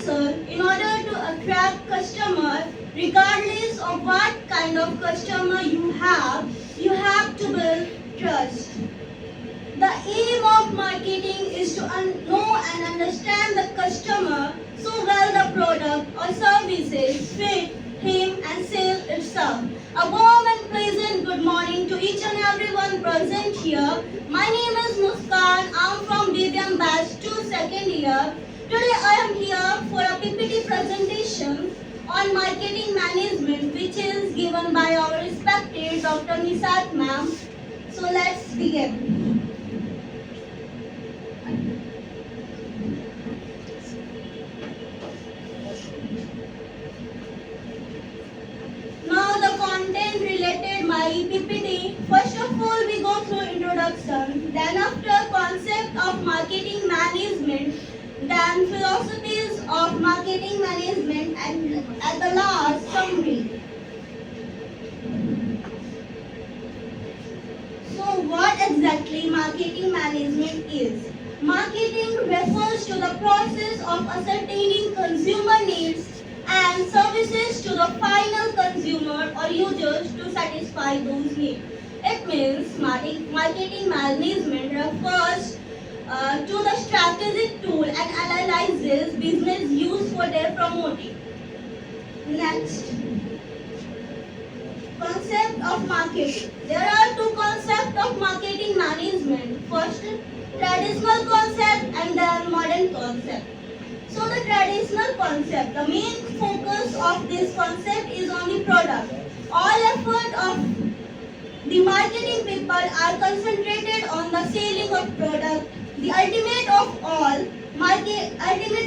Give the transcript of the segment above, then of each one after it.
answer, in order to attract customer, regardless of what kind of customer you have to build trust. The aim of marketing is to know and understand the customer so well the product or services fit him and sell itself. A warm and pleasant good morning to each and everyone present here. My name is Muskan. I am from BBM Batch 2 second year. Today I am here for a PPT presentation on marketing management, which is given by our respected Dr. Nisat ma'am. So let's begin. Now the content related my PPT. First of all, we go through introduction. Then after concept of marketing management. Then philosophies of marketing management, and at the last summary. So what exactly marketing management is? Marketing refers to the process of ascertaining consumer needs and services to the final consumer or users to satisfy those needs. It means marketing management refers to the strategic tool and analyzes business used for their promoting. Next, concept of marketing. There are two concepts of marketing management. First, traditional concept and then modern concept. So the traditional concept, the main focus of this concept is on the product. All effort of the marketing people are concentrated on the selling of product. The ultimate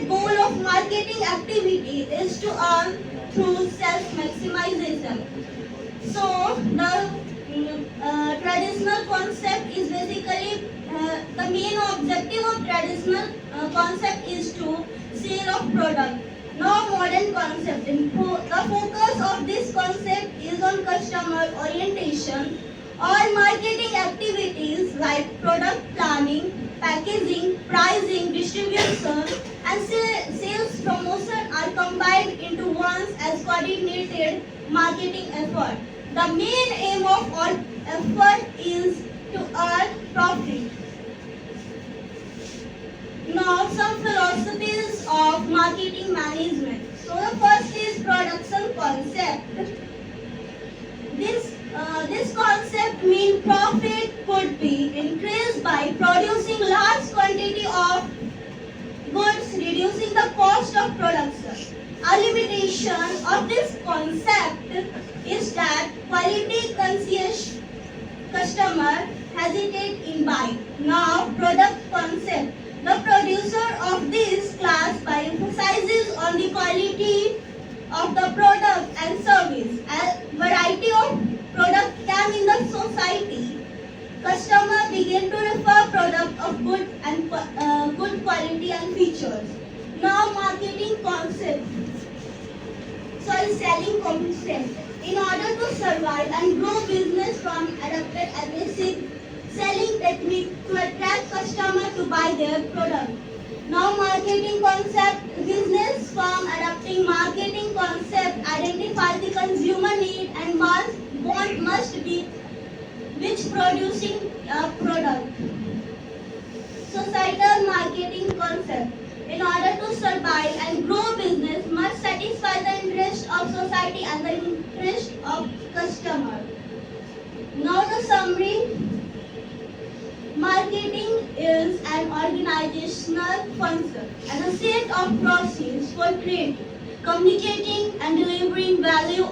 goal of marketing activity is to earn through self-maximization. So the traditional concept is basically the main objective of traditional concept is to sale of product. Now modern concept, the focus of this concept is on customer orientation. All marketing activities like product planning, packaging, pricing, distribution and sales promotion are combined into one as coordinated marketing effort. The main aim of all effort is to earn profit. Now some philosophies of marketing management. So the first is production concept. This concept means profit could be increased by producing large quantity of goods, reducing the cost of production. A limitation of this concept is that quality conscious customer hesitate in buying. Now product concept. The producer of this class by emphasizes on the quality of the product and service. A variety of product can in the society. Customer begin to refer product of good and good quality and features. Now marketing concept. Selling concept. In order to survive and grow business from adapted aggressive selling technique to attract customer to buy their product. Now marketing concept. Business firm adapting marketing concept identify the consumer need and must be which producing a product. Societal marketing concept. In order to survive and grow business must satisfy the interest of society and the interest of customer. Now the summary. Marketing is an organizational function and a set of processes for creating, communicating and delivering value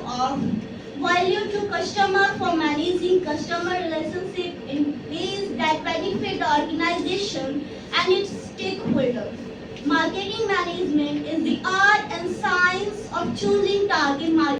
to customer for managing customer relationship in ways that benefit the organization and its stakeholders. Marketing management is the art and science of choosing target market.